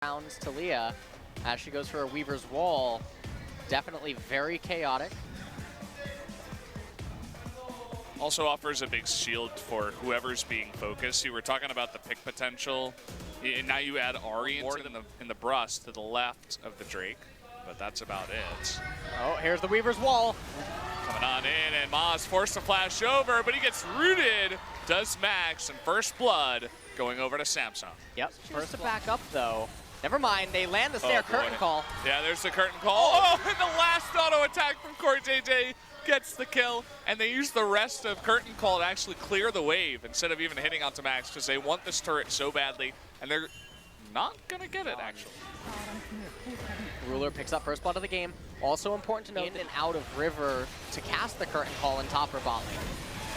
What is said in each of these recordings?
rounds to Leah as she goes for a Weaver's Wall. Definitely very chaotic. Also offers a big shield for whoever's being focused. You were talking about the pick potential, and now you add Ahri in the Brust to the left of the Drake, but that's about it. Oh, here's the Weaver's Wall. Coming on in, and Ma's forced to flash over, but he gets rooted. Does Max, and first blood going over to Samsung. Yep, first to back up though. Never mind, they land the snare curtain call. Yeah, there's the curtain call. Oh, and the last auto attack from CoreJJ gets the kill, and they use the rest of curtain call to actually clear the wave instead of even hitting onto Max because they want this turret so badly, and they're not gonna get it actually. Ruler picks up first blood of the game. Also important to note, in and out of River to cast the curtain call in top or bot lane.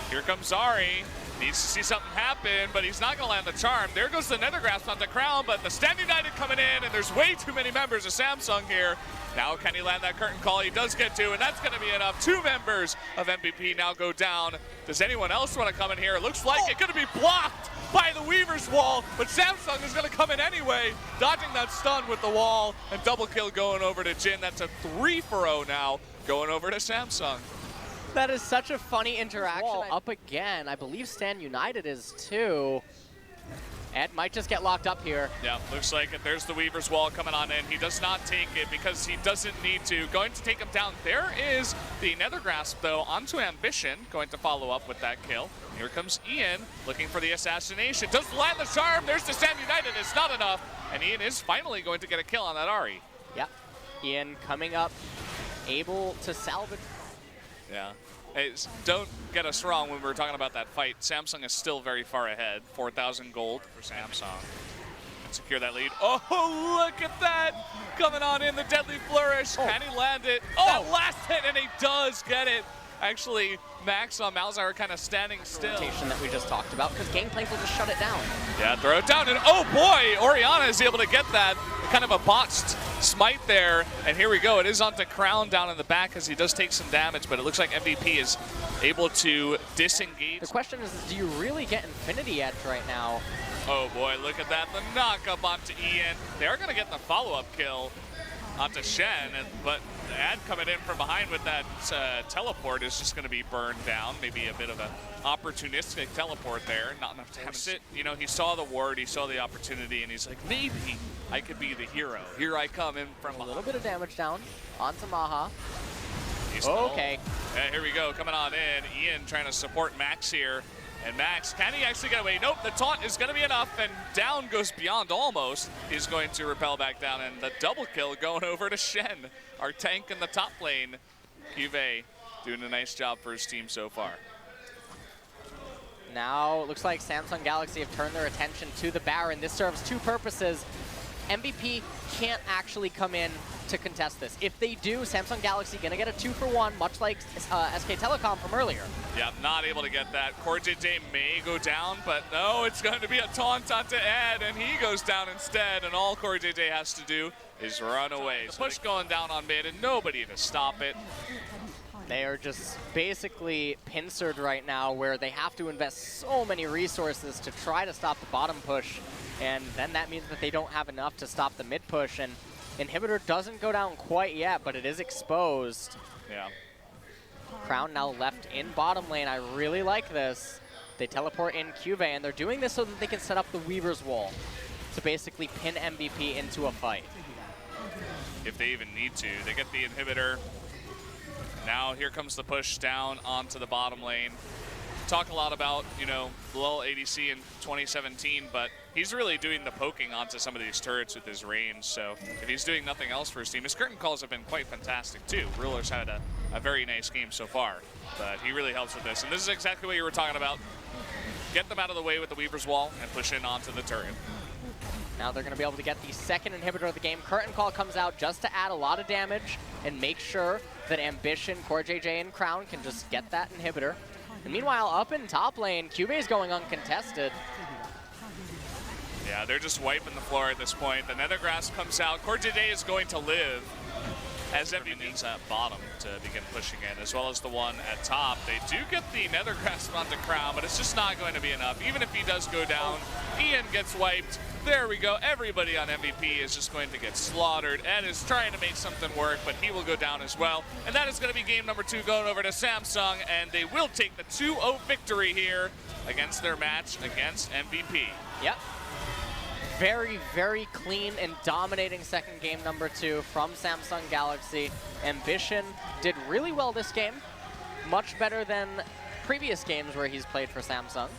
Here comes Ahri. Needs to see something happen, but he's not going to land the charm. There goes the Nether Grasp onto Crown, but the Stand United coming in, and there's way too many members of Samsung here. Now can he land that curtain call? He does get to, and that's going to be enough. 2 members of MVP now go down. Does anyone else want to come in here? It looks like it's going to be blocked by the Weaver's Wall, but Samsung is going to come in anyway, dodging that stun with the wall, and double kill going over to Jin. That's a 3-for-0 now, going over to Samsung. That is such a funny interaction. Wall up again. I believe Stand United is too. Ed might just get locked up here. Yeah, looks like it. There's the Weaver's Wall coming on in. He does not take it because he doesn't need to. Going to take him down. There is the Nether Grasp, though, onto Ambition. Going to follow up with that kill. Here comes Ian looking for the assassination. Does land the charm. There's the Stand United. It's not enough. And Ian is finally going to get a kill on that Ahri. Yeah. Ian coming up, able to salvage. Yeah. Hey, don't get us wrong when we were talking about that fight. Samsung is still very far ahead. 4,000 gold for Samsung. And secure that lead. Oh, look at that! Coming on in, the Deadly Flourish. Can he land it? Oh, that last hit, and he does get it. Actually, Max on Malzahar kind of standing still. Rotation that we just talked about, because Gangplank will just shut it down. Yeah, throw it down, and oh boy, Orianna is able to get that. Kind of a botched smite there, and here we go. It is onto Crown down in the back as he does take some damage, but it looks like MVP is able to disengage. The question is, do you really get Infinity Edge right now? Oh boy, look at that. The knock up onto Ian. They are going to get the follow-up kill onto Shen, but Ad coming in from behind with that teleport is just going to be burned down. Maybe a bit of an opportunistic teleport there. Not enough damage. You know, he saw the ward, he saw the opportunity, and he's like, maybe I could be the hero. Here I come in from a little bit of damage down onto Maha. Okay. Yeah, here we go, coming on in. Ian trying to support Max here. And Max, can he actually get away? Nope, the taunt is going to be enough, and down goes Beyond almost. He's going to repel back down, and the double kill going over to Shen, our tank in the top lane. Cuvée doing a nice job for his team so far. Now, it looks like Samsung Galaxy have turned their attention to the Baron. This serves 2 purposes. MVP can't actually come in to contest this. If they do, Samsung Galaxy gonna get a 2-for-1, much like SK Telecom from earlier. Yeah, not able to get that. CoreJJ may go down, but no, it's going to be a taunt onto Ed, and he goes down instead, and all CoreJJ has to do is run away. The push going down on mid, and nobody to stop it. They are just basically pincered right now, where they have to invest so many resources to try to stop the bottom push, and then that means that they don't have enough to stop the mid push, and Inhibitor doesn't go down quite yet, but it is exposed. Yeah. Crown now left in bottom lane. I really like this. They teleport in Cuvée, and they're doing this so that they can set up the Weaver's Wall to basically pin MVP into a fight. If they even need to. They get the Inhibitor. Now here comes the push down onto the bottom lane. Talk a lot about, you know, low ADC in 2017, but he's really doing the poking onto some of these turrets with his range. So if he's doing nothing else for his team, his curtain calls have been quite fantastic too. Ruler's had a very nice game so far, but he really helps with this. And this is exactly what you were talking about. Get them out of the way with the Weaver's Wall and push in onto the turret. Now they're going to be able to get the second inhibitor of the game. Curtain Call comes out just to add a lot of damage and make sure that Ambition, CoreJJ, and Crown can just get that inhibitor. And meanwhile, up in top lane, Cuvée is going uncontested. Yeah, they're just wiping the floor at this point. The Nether Grasp comes out. CoreJJ is going to live. as MVPs at bottom to begin pushing in, as well as the one at top. They do get the Nether Grasp onto Crown, but it's just not going to be enough. Even if he does go down, Ian gets wiped. There we go. Everybody on MVP is just going to get slaughtered. Ed is trying to make something work, but he will go down as well. And that is going to be game number 2 going over to Samsung, and they will take the 2-0 victory here against their match against MVP. Yep. Very, very clean and dominating second game number 2 from Samsung Galaxy. Ambition did really well this game. Much better than previous games where he's played for Samsung.